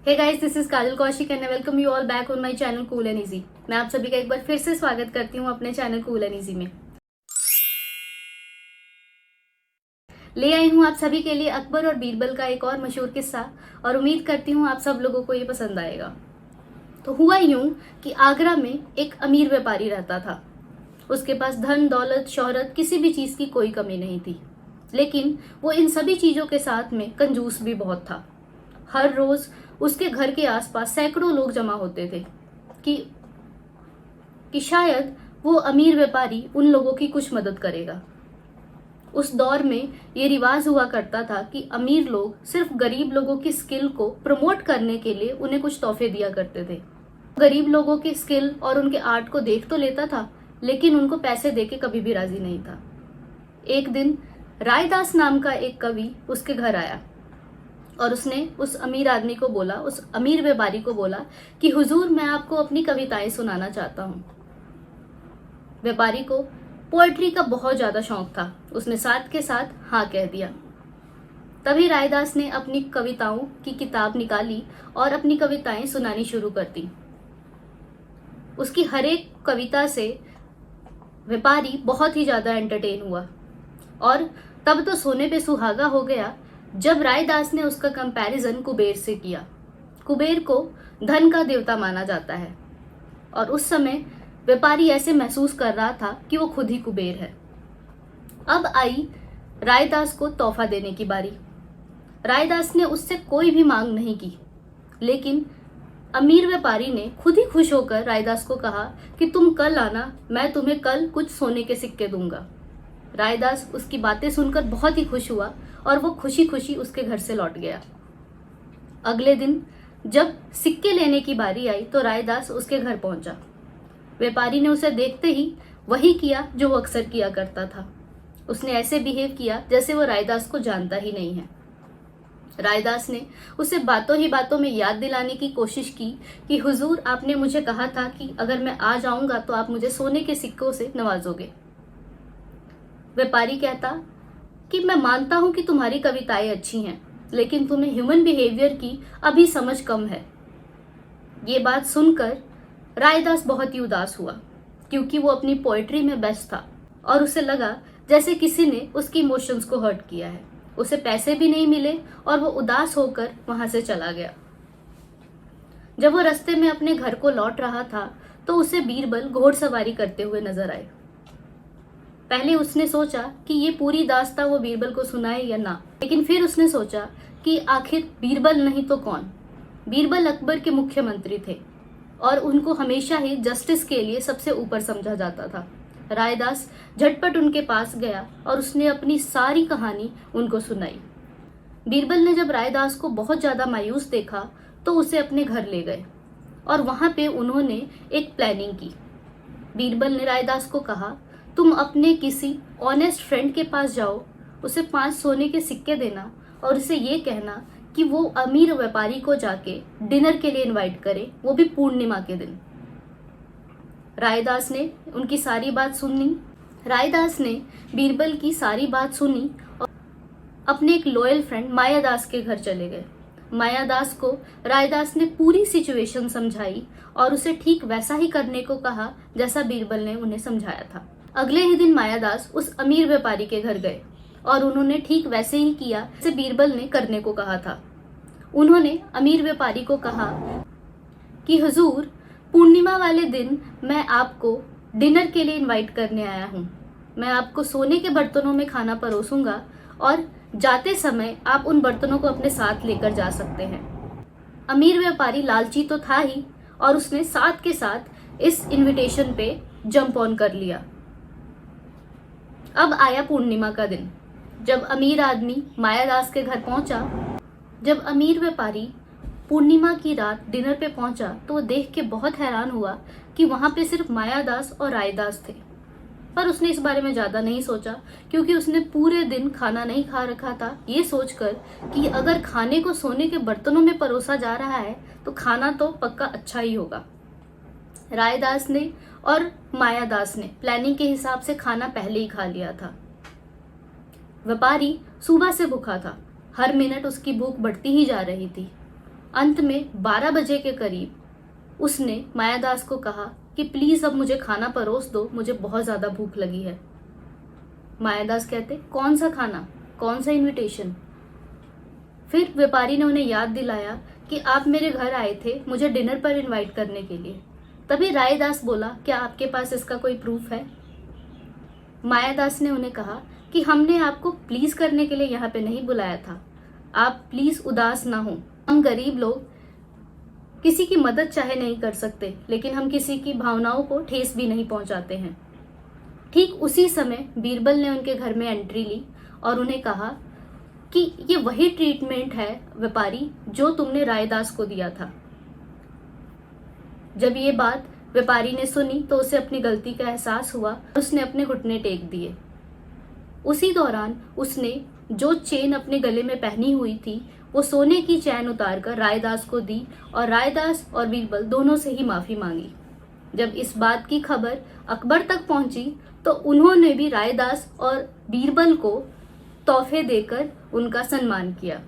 Hey guys, this is Kajal Kaushik and I welcome you all back on my channel cool and easy. मैं आप सभी का एक बार फिर से स्वागत करती हूँ अपने चैनल कूल एंड इजी में। ले आई हूँ आप सभी के लिए अकबर और बीरबल का एक और मशहूर किस्सा और उम्मीद करती हूँ आप सब लोगों को ये पसंद आएगा। तो हुआ यूं कि आगरा में एक अमीर व्यापारी रहता था। उसके पास धन दौलत शोहरत किसी भी चीज की कोई कमी नहीं थी, लेकिन वो इन सभी चीजों के साथ में कंजूस भी बहुत था। हर रोज उसके घर के आसपास सैकड़ों लोग जमा होते थे कि शायद वो अमीर व्यापारी उन लोगों की कुछ मदद करेगा। उस दौर में ये रिवाज हुआ करता था कि अमीर लोग सिर्फ गरीब लोगों की स्किल को प्रमोट करने के लिए उन्हें कुछ तोहफे दिया करते थे। गरीब लोगों की स्किल और उनके आर्ट को देख तो लेता था, लेकिन उनको पैसे देके कभी भी राजी नहीं था। एक दिन रायदास नाम का एक कवि उसके घर आया और उसने उस अमीर आदमी को बोला, उस अमीर व्यापारी को बोला कि हुजूर, मैं आपको अपनी कविताएं सुनाना चाहता हूँ। व्यापारी को पोएट्री का बहुत ज्यादा शौक था। उसने साथ के साथ हाँ कह दिया। तभी रायदास ने अपनी कविताओं की किताब निकाली और अपनी कविताएं सुनानी शुरू कर दी। उसकी हर एक कविता से व्यापारी बहुत ही ज्यादा एंटरटेन हुआ और तब तो सोने पे सुहागा हो गया जब रायदास ने उसका कंपैरिजन कुबेर से किया। कुबेर को धन का देवता माना जाता है और उस समय व्यापारी ऐसे महसूस कर रहा था कि वो खुद ही कुबेर है। अब आई रायदास को तोहफा देने की बारी। रायदास ने उससे कोई भी मांग नहीं की, लेकिन अमीर व्यापारी ने खुद ही खुश होकर रायदास को कहा कि तुम कल आना, मैं तुम्हें कल कुछ सोने के सिक्के दूंगा। रायदास उसकी बातें सुनकर बहुत ही खुश हुआ और वो खुशी खुशी उसके घर से लौट गया। अगले दिन जब सिक्के लेने की बारी आई तो रायदास उसके घर पहुंचा। व्यापारी ने उसे देखते ही वही किया जो वो अक्सर किया करता था। उसने ऐसे बिहेव किया जैसे वो रायदास को जानता ही नहीं है। रायदास ने उसे बातों ही बातों में याद दिलाने की कोशिश की कि हुजूर, आपने मुझे कहा था कि अगर मैं आ जाऊंगा तो आप मुझे सोने के सिक्कों से नवाजोगे। व्यापारी कहता कि मैं मानता हूं कि तुम्हारी कविताएं अच्छी हैं, लेकिन तुम्हें ह्यूमन बिहेवियर की अभी समझ कम है। ये बात सुनकर रायदास बहुत ही उदास हुआ, क्योंकि वो अपनी पोएट्री में व्यस्त था और उसे लगा जैसे किसी ने उसकी इमोशंस को हर्ट किया है। उसे पैसे भी नहीं मिले और वो उदास होकर वहां से चला गया। जब वो रास्ते में अपने घर को लौट रहा था तो उसे बीरबल घोड़सवारी करते हुए नजर आए। पहले उसने सोचा कि ये पूरी दास्तां वो बीरबल को सुनाए या ना, लेकिन फिर उसने सोचा कि आखिर बीरबल नहीं तो कौन। बीरबल अकबर के मुख्यमंत्री थे और उनको हमेशा ही जस्टिस के लिए सबसे ऊपर समझा जाता था। रायदास झटपट उनके पास गया और उसने अपनी सारी कहानी उनको सुनाई। बीरबल ने जब रायदास को बहुत ज्यादा मायूस देखा तो उसे अपने घर ले गए और वहां पे उन्होंने एक प्लानिंग की। बीरबल ने रायदास को कहा, तुम अपने किसी ऑनेस्ट फ्रेंड के पास जाओ, उसे 5 सोने के सिक्के देना और उसे ये कहना कि वो अमीर व्यापारी को जाके डिनर के लिए इनवाइट करे, वो भी पूर्णिमा के दिन। रायदास ने उनकी सारी बात सुनी। रायदास ने बीरबल की सारी बात सुनी और अपने एक लॉयल फ्रेंड मायादास के घर चले गए। मायादास को रायदास ने पूरी सिचुएशन समझाई और उसे ठीक वैसा ही करने को कहा जैसा बीरबल ने उन्हें समझाया था। अगले ही दिन मायादास उस अमीर व्यापारी के घर गए और उन्होंने ठीक वैसे ही किया जैसे बीरबल ने करने को कहा था। उन्होंने अमीर व्यापारी को कहा कि हुजूर, पूर्णिमा वाले दिन मैं आपको डिनर के लिए इनवाइट करने आया हूँ। मैं आपको सोने के बर्तनों में खाना परोसूंगा और जाते समय आप उन बर्तनों को अपने साथ लेकर जा सकते हैं। अमीर व्यापारी लालची तो था ही और उसने साथ के साथ इस इनविटेशन पे जंप ऑन कर लिया। अब आया पूर्णिमा का दिन। जब अमीर आदमी मायादास के घर पहुंचा, जब अमीर व्यापारी पूर्णिमा की रात डिनर पे पहुंचा तो वो देख के बहुत हैरान हुआ कि वहां पे सिर्फ मायादास और रायदास थे। पर उसने इस बारे में ज्यादा नहीं सोचा, क्योंकि उसने पूरे दिन खाना नहीं खा रखा था, ये सोचकर कि अगर खाने को सोने के बर्तनों में परोसा जा रहा है तो खाना तो पक्का अच्छा ही होगा। रायदास ने और मायादास ने प्लानिंग के हिसाब से खाना पहले ही खा लिया था। व्यापारी सुबह से भूखा था, हर मिनट उसकी भूख बढ़ती ही जा रही थी। अंत में 12 बजे के करीब उसने मायादास को कहा कि प्लीज अब मुझे खाना परोस दो, मुझे बहुत ज्यादा भूख लगी है। मायादास कहते कौन सा खाना, कौन सा इनविटेशन। फिर व्यापारी ने उन्हें याद दिलाया कि आप मेरे घर आए थे मुझे डिनर पर इनवाइट करने के लिए। तभी रायदास बोला क्या आपके पास इसका कोई प्रूफ है। मायादास ने उन्हें कहा कि हमने आपको प्लीज करने के लिए यहाँ पे नहीं बुलाया था, आप प्लीज उदास ना हो। हम गरीब लोग किसी की मदद चाहे नहीं कर सकते, लेकिन हम किसी की भावनाओं को ठेस भी नहीं पहुंचाते हैं। ठीक उसी समय बीरबल ने उनके घर में एंट्री ली और उन्हें कहा कि ये वही ट्रीटमेंट है व्यापारी जो तुमने रायदास को दिया था। जब ये बात व्यापारी ने सुनी तो उसे अपनी गलती का एहसास हुआ, उसने अपने घुटने टेक दिए। उसी दौरान उसने जो चेन अपने गले में पहनी हुई थी वो सोने की चैन उतारकर रायदास को दी और रायदास और बीरबल दोनों से ही माफी मांगी। जब इस बात की खबर अकबर तक पहुंची तो उन्होंने भी रायदास और बीरबल को तोहफे देकर उनका सम्मान किया।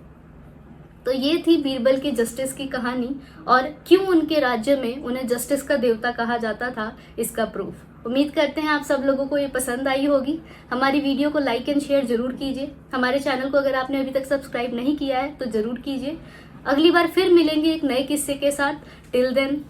तो ये थी बीरबल की जस्टिस की कहानी और क्यों उनके राज्य में उन्हें जस्टिस का देवता कहा जाता था, इसका प्रूफ। उम्मीद करते हैं आप सब लोगों को ये पसंद आई होगी। हमारी वीडियो को लाइक एंड शेयर जरूर कीजिए। हमारे चैनल को अगर आपने अभी तक सब्सक्राइब नहीं किया है तो जरूर कीजिए। अगली बार फिर मिलेंगे एक नए किस्से के साथ। Till then